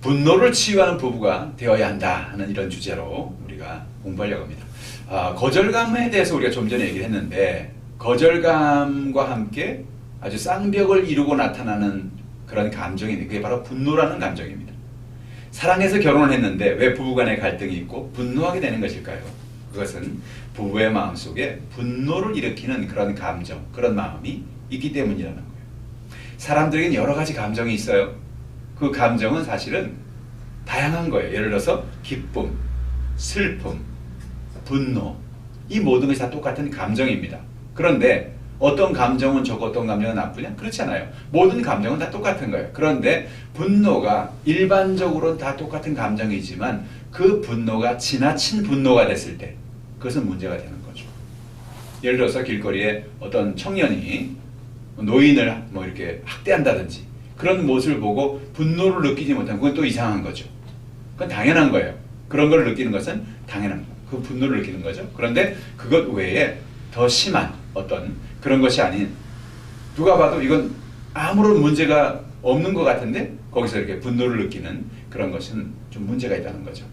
분노를 치유하는 부부가 되어야 한다 하는 이런 주제로 우리가 공부하려고 합니다. 거절감에 대해서 우리가 좀 전에 얘기를 했는데, 거절감과 함께 아주 쌍벽을 이루고 나타나는 그런 감정이 있는데, 그게 바로 분노라는 감정입니다. 사랑해서 결혼을 했는데 왜 부부간의 갈등이 있고 분노하게 되는 것일까요? 그것은 부부의 마음속에 분노를 일으키는 그런 감정, 그런 마음이 있기 때문이라는 거예요. 사람들에게는 여러 가지 감정이 있어요. 그 감정은 사실은 다양한 거예요. 예를 들어서 기쁨, 슬픔, 분노, 이 모든 것이 다 똑같은 감정입니다. 그런데 어떤 감정은 좋고 어떤 감정은 나쁘냐? 그렇지 않아요. 모든 감정은 다 똑같은 거예요. 그런데 분노가 일반적으로는 다 똑같은 감정이지만 그 분노가 지나친 분노가 됐을 때 그것은 문제가 되는 거죠. 예를 들어서 길거리에 어떤 청년이 노인을 이렇게 학대한다든지 그런 모습을 보고 분노를 느끼지 못하면 그건 또 이상한 거죠. 그건 당연한 거예요. 그런 걸 느끼는 것은 당연한 거예요. 그 분노를 느끼는 거죠. 그런데 그것 외에 더 심한 어떤 그런 것이 아닌, 누가 봐도 이건 아무런 문제가 없는 것 같은데 거기서 이렇게 분노를 느끼는 그런 것은 좀 문제가 있다는 거죠.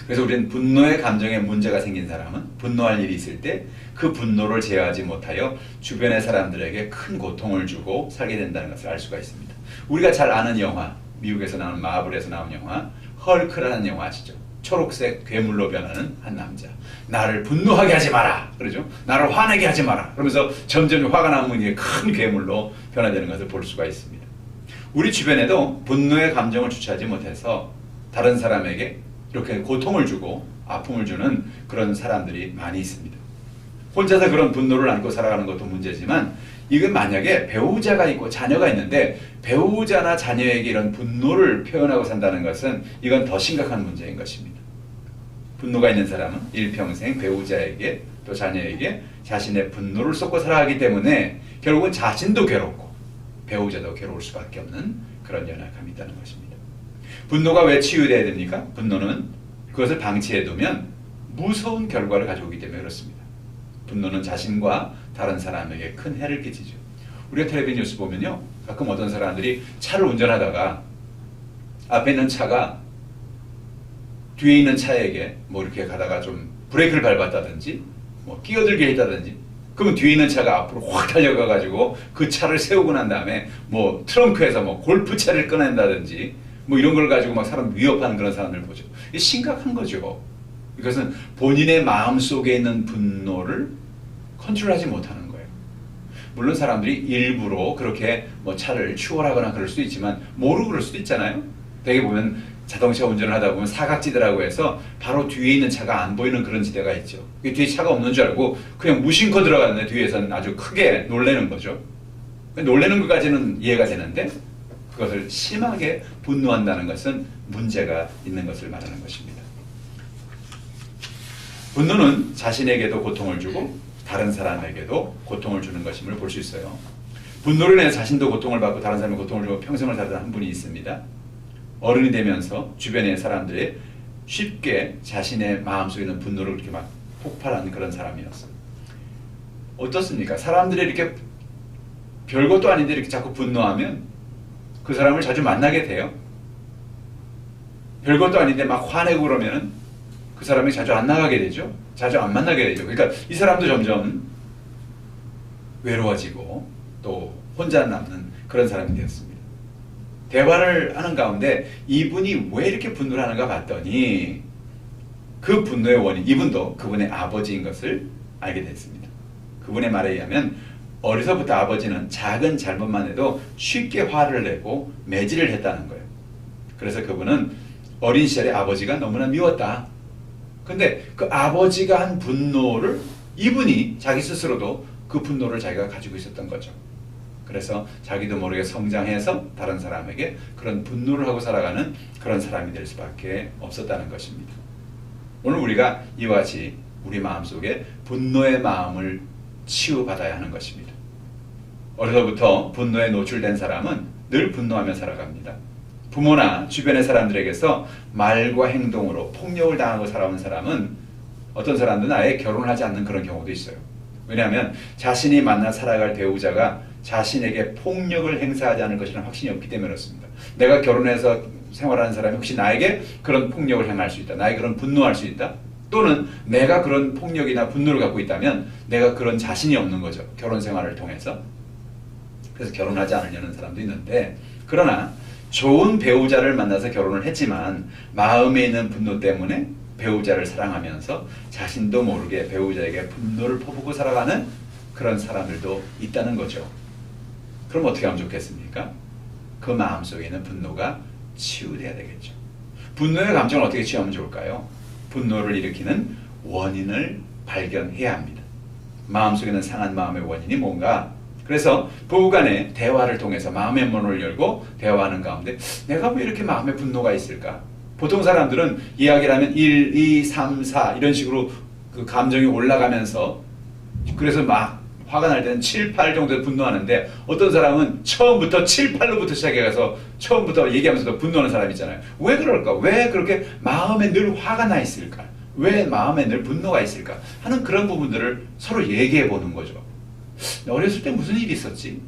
그래서 우리는 분노의 감정에 문제가 생긴 사람은 분노할 일이 있을 때 그 분노를 제어하지 못하여 주변의 사람들에게 큰 고통을 주고 살게 된다는 것을 알 수가 있습니다. 우리가 잘 아는 영화, 미국에서 나오는 마블에서 나온 영화 헐크라는 영화 아시죠? 초록색 괴물로 변하는 한 남자. 나를 분노하게 하지 마라. 그러죠? 나를 화내게 하지 마라. 그러면서 점점 화가 나면 이게 큰 괴물로 변화되는 것을 볼 수가 있습니다. 우리 주변에도 분노의 감정을 주체하지 못해서 다른 사람에게 이렇게 고통을 주고 아픔을 주는 그런 사람들이 많이 있습니다. 혼자서 그런 분노를 안고 살아가는 것도 문제지만, 이건 만약에 배우자가 있고 자녀가 있는데 배우자나 자녀에게 이런 분노를 표현하고 산다는 것은 이건 더 심각한 문제인 것입니다. 분노가 있는 사람은 일평생 배우자에게 또 자녀에게 자신의 분노를 쏟고 살아가기 때문에 결국은 자신도 괴롭고 배우자도 괴로울 수밖에 없는 그런 연약함이 있다는 것입니다. 분노가 왜 치유돼야 됩니까? 분노는 그것을 방치해두면 무서운 결과를 가져오기 때문에 그렇습니다. 분노는 자신과 다른 사람에게 큰 해를 끼치죠. 우리가 텔레비전 뉴스 보면요, 가끔 어떤 사람들이 차를 운전하다가 앞에 있는 차가 뒤에 있는 차에게 이렇게 가다가 좀 브레이크를 밟았다든지 끼어들게 했다든지, 그러면 뒤에 있는 차가 앞으로 확 달려가가지고 그 차를 세우고 난 다음에 트렁크에서 골프채를 꺼낸다든지 이런 걸 가지고 막 사람 위협하는 그런 사람들 보죠. 이게 심각한 거죠. 이것은 본인의 마음 속에 있는 분노를 컨트롤하지 못하는 거예요. 물론 사람들이 일부러 그렇게 차를 추월하거나 그럴 수도 있지만 모르고 그럴 수도 있잖아요. 되게 보면 자동차 운전을 하다 보면 사각지대라고 해서 바로 뒤에 있는 차가 안 보이는 그런 지대가 있죠. 뒤에 차가 없는 줄 알고 그냥 무심코 들어갔는데 뒤에서는 아주 크게 놀라는 거죠. 놀라는 것까지는 이해가 되는데 그것을 심하게 분노한다는 것은 문제가 있는 것을 말하는 것입니다. 분노는 자신에게도 고통을 주고 다른 사람에게도 고통을 주는 것임을 볼 수 있어요. 분노를 인해 자신도 고통을 받고 다른 사람에게 고통을 주고 평생을 살던 한 분이 있습니다. 어른이 되면서 주변의 사람들이 쉽게 자신의 마음속에 있는 분노를 그렇게 막 폭발하는 그런 사람이었어요. 어떻습니까? 사람들이 이렇게 별것도 아닌데 이렇게 자꾸 분노하면 그 사람을 자주 만나게 돼요. 별것도 아닌데 막 화내고 그러면은 그 사람이 자주 안 나가게 되죠. 자주 안 만나게 되죠. 그러니까 이 사람도 점점 외로워지고 또 혼자 남는 그런 사람이 되었습니다. 대화를 하는 가운데 이분이 왜 이렇게 분노를 하는가 봤더니 그 분노의 원인, 이분도 그분의 아버지인 것을 알게 됐습니다. 그분의 말에 의하면 어려서부터 아버지는 작은 잘못만 해도 쉽게 화를 내고 매질을 했다는 거예요. 그래서 그분은 어린 시절에 아버지가 너무나 미웠다. 근데 그 아버지가 한 분노를 이분이 자기 스스로도 그 분노를 자기가 가지고 있었던 거죠. 그래서 자기도 모르게 성장해서 다른 사람에게 그런 분노를 하고 살아가는 그런 사람이 될 수밖에 없었다는 것입니다. 오늘 우리가 이와 같이 우리 마음속에 분노의 마음을 치유받아야 하는 것입니다. 어려서부터 분노에 노출된 사람은 늘 분노하며 살아갑니다. 부모나 주변의 사람들에게서 말과 행동으로 폭력을 당하고 살아온 사람은, 어떤 사람들은 아예 결혼을 하지 않는 그런 경우도 있어요. 왜냐하면 자신이 만나 살아갈 배우자가 자신에게 폭력을 행사하지 않을 것이라는 확신이 없기 때문에 그렇습니다. 내가 결혼해서 생활하는 사람이 혹시 나에게 그런 폭력을 행할 수 있다. 나에게 그런 분노할 수 있다. 또는 내가 그런 폭력이나 분노를 갖고 있다면 내가 그런 자신이 없는 거죠. 결혼 생활을 통해서. 그래서 결혼하지 않으려는 사람도 있는데, 그러나 좋은 배우자를 만나서 결혼을 했지만 마음에 있는 분노 때문에 배우자를 사랑하면서 자신도 모르게 배우자에게 분노를 퍼붓고 살아가는 그런 사람들도 있다는 거죠. 그럼 어떻게 하면 좋겠습니까? 그 마음속에 있는 분노가 치유돼야 되겠죠. 분노의 감정을 어떻게 치유하면 좋을까요? 분노를 일으키는 원인을 발견해야 합니다. 마음속에 있는 상한 마음의 원인이 뭔가? 그래서 부부간의 대화를 통해서 마음의 문을 열고 대화하는 가운데 내가 왜 이렇게 마음에 분노가 있을까? 보통 사람들은 이야기를 하면 1, 2, 3, 4 이런 식으로 그 감정이 올라가면서, 그래서 막 화가 날 때는 7, 8 정도 분노하는데, 어떤 사람은 처음부터 7, 8로부터 시작해서 처음부터 얘기하면서도 분노하는 사람 있잖아요. 왜 그럴까? 왜 그렇게 마음에 늘 화가 나 있을까? 왜 마음에 늘 분노가 있을까? 하는 그런 부분들을 서로 얘기해 보는 거죠. 어렸을 때 무슨 일이 있었지?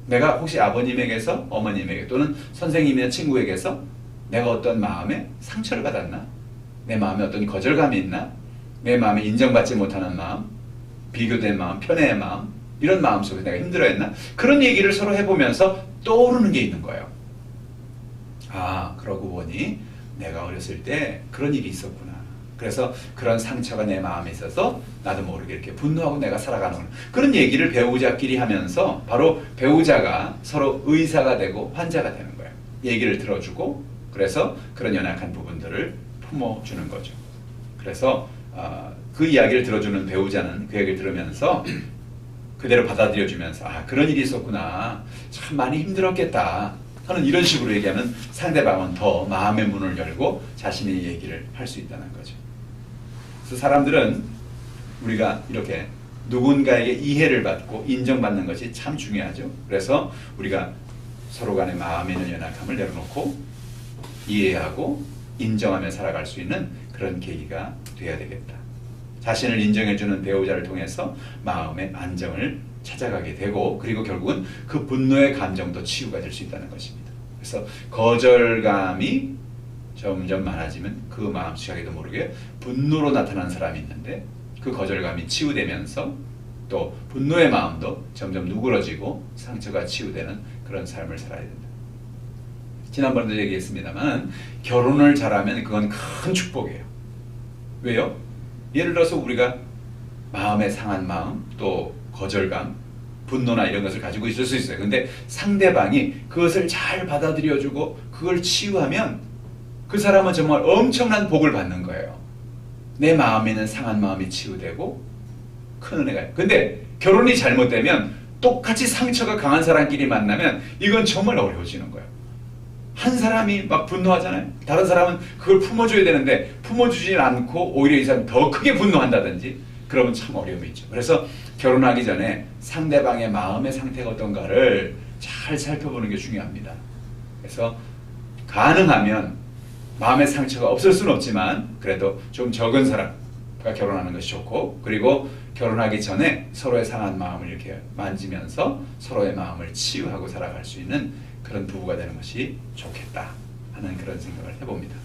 내가 혹시 아버님에게서 어머님에게 또는 선생님이나 친구에게서 내가 어떤 마음에 상처를 받았나? 내 마음에 어떤 거절감이 있나? 내 마음에 인정받지 못하는 마음, 비교된 마음, 편애의 마음, 이런 마음 속에 내가 힘들어했나? 그런 얘기를 서로 해보면서 떠오르는 게 있는 거예요. 아, 그러고 보니 내가 어렸을 때 그런 일이 있었구나. 그래서 그런 상처가 내 마음에 있어서 나도 모르게 이렇게 분노하고 내가 살아가는구나. 그런 얘기를 배우자끼리 하면서 바로 배우자가 서로 의사가 되고 환자가 되는 거예요. 얘기를 들어주고, 그래서 그런 연약한 부분들을 품어주는 거죠. 그래서 그 이야기를 들어주는 배우자는 그 얘기를 들으면서 그대로 받아들여주면서 아, 그런 일이 있었구나. 참 많이 힘들었겠다 하는 이런 식으로 얘기하면 상대방은 더 마음의 문을 열고 자신의 얘기를 할 수 있다는 거죠. 그래서 사람들은 우리가 이렇게 누군가에게 이해를 받고 인정받는 것이 참 중요하죠. 그래서 우리가 서로 간의 마음에 있는 연약함을 내려놓고 이해하고 인정하며 살아갈 수 있는 그런 계기가 되어야 되겠다. 자신을 인정해주는 배우자를 통해서 마음의 안정을 찾아가게 되고, 그리고 결국은 그 분노의 감정도 치유가 될 수 있다는 것입니다. 그래서 거절감이 점점 많아지면 그 마음속에도 모르게 분노로 나타나는 사람이 있는데, 그 거절감이 치유되면서 또 분노의 마음도 점점 누그러지고 상처가 치유되는 그런 삶을 살아야 된다. 지난번에도 얘기했습니다만 결혼을 잘하면 그건 큰 축복이에요. 왜요? 예를 들어서 우리가 마음의 상한 마음, 또 거절감, 분노나 이런 것을 가지고 있을 수 있어요. 근데 상대방이 그것을 잘 받아들여주고 그걸 치유하면 그 사람은 정말 엄청난 복을 받는 거예요. 내 마음에 있는 상한 마음이 치유되고 큰 은혜가. 근데 결혼이 잘못되면 똑같이 상처가 강한 사람끼리 만나면 이건 정말 어려워지는 거예요. 한 사람이 막 분노하잖아요. 다른 사람은 그걸 품어줘야 되는데 품어주지 않고 오히려 이 사람이 더 크게 분노한다든지, 그러면 참 어려움이 있죠. 그래서 결혼하기 전에 상대방의 마음의 상태가 어떤가를 잘 살펴보는 게 중요합니다. 그래서 가능하면 마음의 상처가 없을 수는 없지만 그래도 좀 적은 사람과 결혼하는 것이 좋고, 그리고 결혼하기 전에 서로의 상한 마음을 이렇게 만지면서 서로의 마음을 치유하고 살아갈 수 있는 그런 부부가 되는 것이 좋겠다 하는 그런 생각을 해봅니다.